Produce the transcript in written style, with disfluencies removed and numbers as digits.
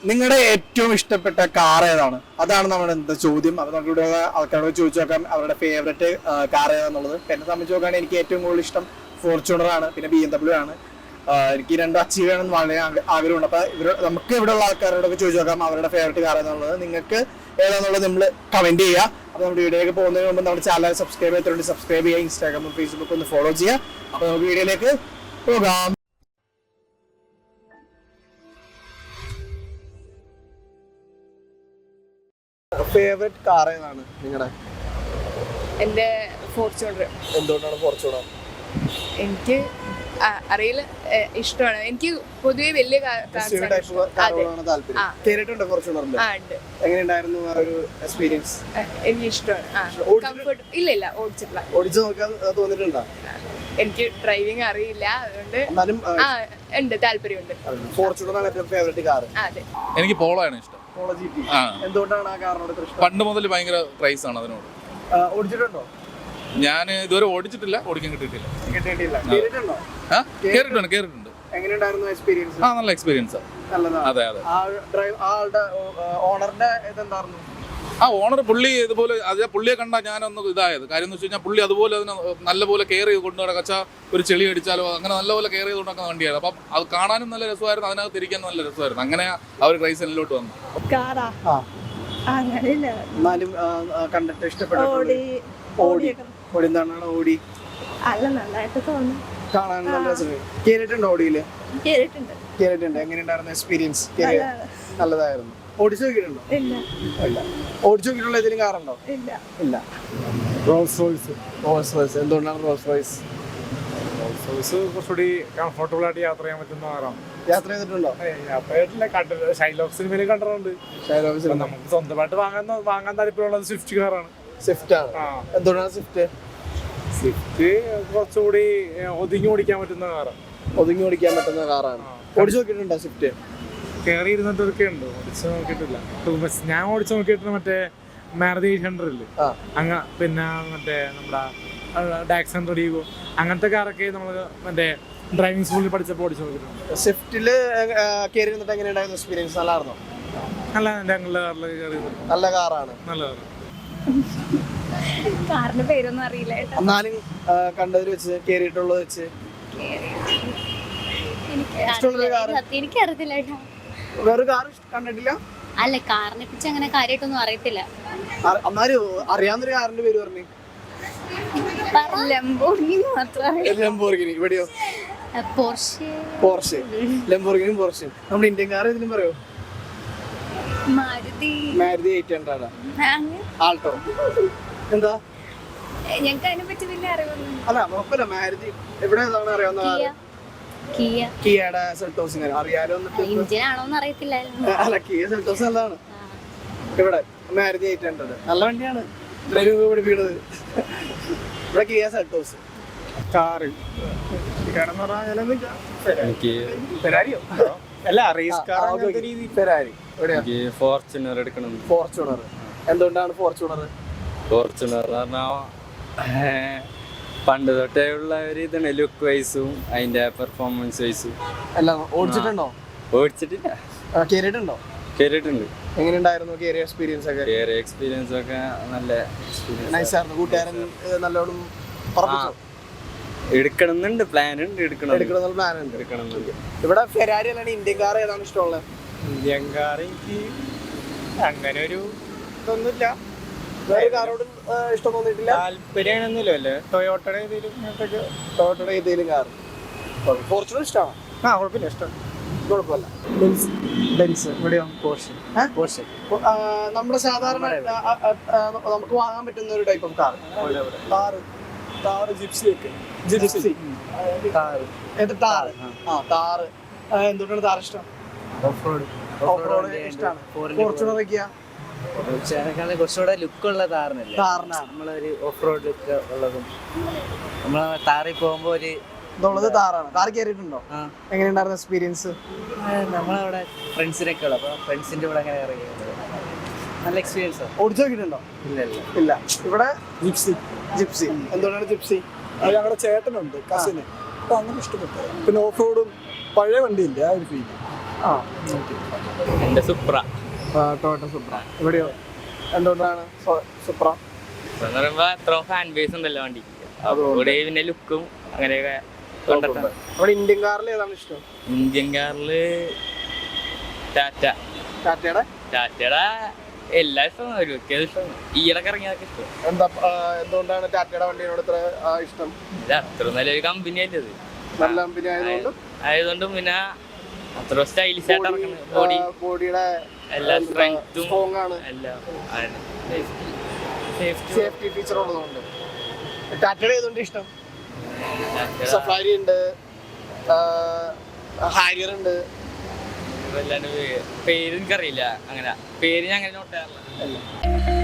നിങ്ങളുടെ ഏറ്റവും ഇഷ്ടപ്പെട്ട കാർ ഏതാണ്? അതാണ് നമ്മുടെ എന്താ ചോദ്യം. അപ്പൊ നമുക്കിവിടെ ആൾക്കാരോട് ചോദിച്ചു നോക്കാം അവരുടെ ഫേവറേറ്റ് കാർ ഏതാന്നുള്ളത്. എന്നെ സംബന്ധിച്ച് നോക്കുകയാണെങ്കിൽ എനിക്ക് ഏറ്റവും കൂടുതൽ ഇഷ്ടം ഫോർച്യൂണർ ആണ്, പിന്നെ BMW ആണ്. എനിക്ക് രണ്ടും അച്ചീവ് ചെയ്യണമെന്ന് വളരെ ആഗ്രഹമുണ്ട്. അപ്പൊ നമുക്ക് ഇവിടെ ഉള്ള ആൾക്കാരോടൊക്കെ ചോദിച്ചു നോക്കാം അവരുടെ ഫേവറേറ്റ് കാർ ഏതാന്നുള്ളത്. നിങ്ങൾക്ക് ഏതാന്നുള്ളത് നമ്മൾ കമന്റ് ചെയ്യുക. അപ്പൊ നമ്മുടെ വീഡിയോയിലേക്ക് പോകുന്നതിന് മുമ്പ് നമ്മുടെ ചാനൽ സബ്സ്ക്രൈബ് ചെയ്തിട്ടുണ്ട്, സബ്സ്ക്രൈബ് ചെയ്യുക. ഇൻസ്റ്റാഗ്രാമും ഫേസ്ബുക്കും ഒന്ന് ഫോളോ ചെയ്യുക. അപ്പൊ നമുക്ക് വീഡിയോയിലേക്ക് പോകാം. ഫേവറേറ്റ് കാർ ഏതാണ് നിങ്ങളുടെ? എന്റെ ഫോർച്യൂണർ. എന്തുകൊണ്ടാണ് ഫോർച്യൂണർ? എനിക്ക് അറിയില്ല, ഇഷ്ടമാണ്. എനിക്ക് പൊതുവെ വലിയ എങ്ങനെയുണ്ടായിരുന്നു ഒരു എക്സ്പീരിയൻസ്? എനിക്ക് ഇഷ്ടമാണ്. കംഫർട്ട് ഇല്ല ഓടിച്ചിട്ടില്ല. ഓടിച്ചു നോക്കാൻ തോന്നിട്ടുണ്ടോ? എനിക്ക് ഡ്രൈവിംഗ് അറിയില്ല, അതുകൊണ്ട് ഉണ്ട്, താല്പര്യമുണ്ട്. ഫോർച്യൂണർ ആണ് ഏറ്റവും ഫേവറേറ്റ് കാർ. അതെ, എനിക്ക് പോളോ ആണ് ഇഷ്ടം. Polo GT. എന്തുകൊണ്ടാണ് ആ കാറിനോട് ഇഷ്ടം? പണ്ട് മുതൽ ഭയങ്കര ക്രൈസ് ആണ് അതിനോട്. ഓടിച്ചിട്ടുണ്ടോ? ഞാൻ ഇതുവരെ ഓടിച്ചിട്ടില്ല, ഓടിക്കാൻ കിട്ടിയിട്ടില്ല. കേറിയിട്ടുണ്ട്. എങ്ങനെയുണ്ടായിരുന്നു എക്സ്പീരിയൻസ്? നല്ല എക്സ്പീരിയൻസ്. അതെ അതെ. ഓണറിന്റെ ഇതെന്തായിരുന്നു? ഓണർ പുള്ളി ഇതുപോലെ പുള്ളിയെ കണ്ടാൽ ഞാനൊന്ന് ഇതായത് കാര്യം എന്ന് വെച്ച് കഴിഞ്ഞാൽ പുള്ളി അതുപോലെ അതിന് നല്ലപോലെ കെയർ ചെയ്ത് കൊണ്ടുപോകണം. കച്ചാ ഒരു ചെളി അടിച്ചാലോ അങ്ങനെ നല്ലപോലെ കെയർ ചെയ്ത് കൊണ്ടുവന്ന വണ്ടിയായിരുന്നു. അപ്പം അത് കാണാനും നല്ല രസമായിരുന്നു, അതിനകത്ത് ഇരിക്കാൻ നല്ല രസമായിരുന്നു. അങ്ങനെ ആ ഒരു ക്രൈസ് എന്നിലോട്ട് വന്നു. കണ്ടിട്ട് ഇഷ്ടപ്പെട്ടു. ഓടി നന്നായിട്ട് തോന്നി. കാണാൻ നല്ല രസമായി. കേറിയിട്ടുണ്ടോ ഓടിയില്? കേറിയിട്ടുണ്ട്. എങ്ങനെയുണ്ടായിരുന്നു എക്സ്പീരിയൻസ്? നല്ലതായിരുന്നു. ഓടിച്ചു നോക്കിയിട്ടുണ്ടോ? ഇല്ല. ഓടിച്ചു നോക്കിയിട്ടുള്ള ഏതെങ്കിലും കാറുണ്ടോ? ഇല്ല. Rolls Royce. എന്തുകൊണ്ടാണ് റോൾസ് റോയ്സ്? കുറച്ചുകൂടി കംഫർട്ടബിൾ ആയിട്ട് യാത്ര ചെയ്യാൻ പറ്റുന്ന കാറാണ്. യാത്ര ചെയ്തിട്ടുണ്ടോ? യാത്ര ചെയ്തിട്ടില്ല. ഷൈലോക്ക് സിനിമയിൽ കണ്ടിട്ടുണ്ട്. നമുക്ക് സ്വന്തമായിട്ട് വാങ്ങാൻ താല്പര്യമുള്ളത് സ്വിഫ്റ്റ് കാറാണ്. സ്വിഫ്റ്റ് ആണ്. എന്തുകൊണ്ടാണ് സ്വിഫ്റ്റ്? സ്വിഫ്റ്റ് കുറച്ചുകൂടി ഒതുങ്ങി ഓടിക്കാൻ പറ്റുന്ന കാറാണ്. ഒതുങ്ങി ഓടിക്കാൻ പറ്റുന്ന കാറാണ്. ഓടിച്ചു നോക്കിയിട്ടുണ്ടോ സ്വിഫ്റ്റ്? കയറി ഇരുന്നിട്ടൊക്കെ ഉണ്ട്, ഓടിച്ചു നോക്കിയിട്ടില്ല. ഞാൻ ഓടിച്ചു നോക്കിയിട്ട് മറ്റേ മാരുതി 800 ഇല്ലേ, പിന്നെ മറ്റേ നമ്മുടെ ഡാക്സൺ റെഡിഗോ, അങ്ങനത്തെ കാറൊക്കെ നമ്മൾ മറ്റേ ഡ്രൈവിംഗ് സ്കൂളിൽ പഠിച്ചപ്പോൾ ഓടിച്ചു നോക്കിയിട്ടുണ്ട്. സ്വിഫ്റ്റില് കയറി ഇരുന്നിട്ട് എങ്ങനെയുണ്ടായിരുന്നു എക്സ്പീരിയൻസ്? നല്ലായിരുന്നോ? നല്ല കാറാണ്. നല്ല കാറ്. കാറിന്റെ പേരൊന്നും അറിയില്ല. എന്നാലും കണ്ടതിൽ വെച്ച് കേറിയിട്ടുള്ളത് വെച്ച് എനിക്കറിയത്തില്ല. വേറെ കാർ കണ്ടിട്ടില്ല? അല്ല, കാറിനെ കുറിച്ച് അങ്ങനെ കാര്യമായിട്ടൊന്നും അറിയത്തില്ല. എന്നാലും അറിയാവുന്നൊരു കാറിന്റെ പേര് പറഞ്ഞു. ലംബോർഗിനി മാത്രമേ. ലംബോർഗിനി. ഇവിടെയോ? പോർഷെ. Lamborghini, Porsche. നമ്മുടെ ഇന്ത്യൻ കാർ ഇതിലും പറയോ? മാരുതി 800 ആൾട്ടോ. എന്താ ഞങ്ങൾക്ക് അതിനെ പറ്റി വലിയ അറിവൊന്നും. അല്ല കുഴപ്പമില്ല. മാരുതി എവിടെ അറിയാവുന്ന കിയയുടെ സെൽട്ടോസ് അറിയാലോ. ഇന്ത്യൻ ആണോന്ന് അറിയത്തില്ലായിരുന്നു. അല്ല, കിയ സെൽട്ടോസ് നല്ലതാണ്. ഇവിടെ മാരുതി 800 നല്ല വണ്ടിയാണ്. പഠിപ്പിക്കണത് ഇവിടെ കിയ സെൽട്ടോസ്. കാറ് എന്ന് പറഞ്ഞാൽ അല്ല റേസ് കാർ. ഫെരാരി. ഫോർച്യൂണർ എടുക്കണം. ഫോർച്യൂണർ. എന്തുകൊണ്ടാണ് ഫോർച്യൂണർ? ഫോർച്യൂണർ പറഞ്ഞാൽ പണ്ട് തൊട്ടേ ഉള്ള ഒരു ഇതാണ്, ലുക്ക് വൈസും അതിന്റെ പെർഫോമൻസ് വൈസും. എല്ലാം ഓടിച്ചിട്ടുണ്ടോ? ഓടിച്ചിട്ടില്ല. കേറിയിട്ടുണ്ടോ? കേറിയിട്ടുണ്ട്. എങ്ങനെയുണ്ടായിരുന്നു കേറിയ എക്സ്പീരിയൻസ് ഒക്കെ? കേറിയ എക്സ്പീരിയൻസ് ഒക്കെ നല്ല എക്സ്പീരിയൻസ്. നൈസായിരുന്നു. കൂട്ടുകാരൻ നല്ലോണം എടുക്കണമെന്നുണ്ട്, പ്ലാൻ ഉണ്ട്. എടുക്കണം പ്ലാൻ ഉണ്ട്. ഇവിടെ ഫെരാരി അല്ലാണ്ട് ഇന്ത്യൻ കാർ ഏതാണ് ഇഷ്ടമുള്ളത്? ഇന്ത്യൻ കാർ എനിക്ക് അങ്ങനെ ഒരു ഇതൊന്നുമില്ല. വേറെ കാറോട് ഇഷ്ടം തോന്നിയിട്ടില്ല? താല്പര്യമൊന്നുമില്ലല്ലേ. ടൊയോട്ടയുടെ ഏതെങ്കിലും കാർ. ഫോർച്യൂണർ ഇഷ്ടമാണ്. കുഴപ്പമില്ല, ഇഷ്ടം. കുഴപ്പമില്ല. ബെൻസ്. ഇവിടെയോ? പോർഷെ. നമ്മുടെ സാധാരണ നമുക്ക് വാങ്ങാൻ പറ്റുന്ന ഒരു ടൈപ്പ് ഓഫ് കാർ. ജിപ്സി. താറ്. എന്തുകൊണ്ടാണ് താറ് ഇഷ്ടം? ഓഫ് റോഡ് ഇഷ്ടമാണ്. ഫോർച്യൂണർ ഒക്കെയാ കുറച്ചുകൂടെ ലുക്കുള്ള താറിനല്ലേ. നമ്മളൊരു ഓഫ് റോഡ് ലുക്ക് ഉള്ളതും നമ്മള് താറിൽ പോകുമ്പോ ഒരു താറാണ്. താറ് കയറിയിട്ടുണ്ടോ? എങ്ങനെയുണ്ടായിരുന്നു എക്സ്പീരിയൻസ്? നമ്മളവിടെ ഫ്രണ്ട്സിനൊക്കെ ഉള്ളു, അപ്പൊ ഫ്രണ്ട്സിന്റെ കൂടെ അങ്ങനെ ഇറങ്ങിയത് നല്ല എക്സ്പീരിയൻസ്. ഓടിച്ചു നോക്കിയിട്ടുണ്ടോ? ഇല്ല. ഇവിടെ ജിപ്സി. എന്തുകൊണ്ടാണ് ജിപ്സി? ഞങ്ങളുടെ ചേട്ടനുണ്ട്, കസിന്. അപ്പൊ അങ്ങനെ ഇഷ്ടപ്പെട്ടു. പിന്നെ ഓഫ് റോഡും പഴയ വണ്ടിയില്ല, ആ ഒരു ഫീൽ. എൻ്റെ സുപ്ര ടൊയോട്ട സുപ്ര. എവിടെയോ എന്തുകൊണ്ടാണ് സുപ്ര? എന്ന് പറയുമ്പോൾ അത്ര ഫാൻ ബേസ് ഉണ്ടല്ലോ വണ്ടിക്ക്, അതുകൂടെ പിന്നെ ലുക്കും അങ്ങനെയൊക്കെ കൊണ്ടിട്ടാണ്. നമ്മുടെ ഇന്ത്യൻ കാറിൽ ഏതാണ് ഇഷ്ടം? ഇന്ത്യൻ കാറില് ടാറ്റയുടെ ടാറ്റയുടെ എല്ലാ ഇഷ്ടമാണ്, ഒരു ഇഷ്ടമാണ്. ഈയിടക്ക് ഇറങ്ങിയതൊക്കെ ഇഷ്ടം. എന്തുകൊണ്ടാണ് ടാറ്റയുടെ വണ്ടിയോട് ഇത്ര ഇഷ്ടം? ഇത് അത്ര നല്ലൊരു കമ്പനി അല്ലേ അത്, നല്ല കമ്പനി ആയതുകൊണ്ടും പിന്നെ അത്ര സ്റ്റൈലിഷ് ആയിട്ട് ഇറങ്ങുന്നത്. ബോഡിയുടെ എല്ലാ സ്ട്രെങ്ത്തും സ്ട്രോങ് ആണ്, എല്ലാം സേഫ്റ്റി ഫീച്ചർ ഉള്ളതുകൊണ്ട്. ടാറ്റയുടെ ഏതുകൊണ്ട് ഇഷ്ടം? സഫാരി ഉണ്ട്, ഹാരിയർ ഉണ്ട്. പേര് എനിക്കറിയില്ല, അങ്ങനെ പേര് ഞാൻ അങ്ങനെ നോട്ട് ചെയ്യാറില്ല.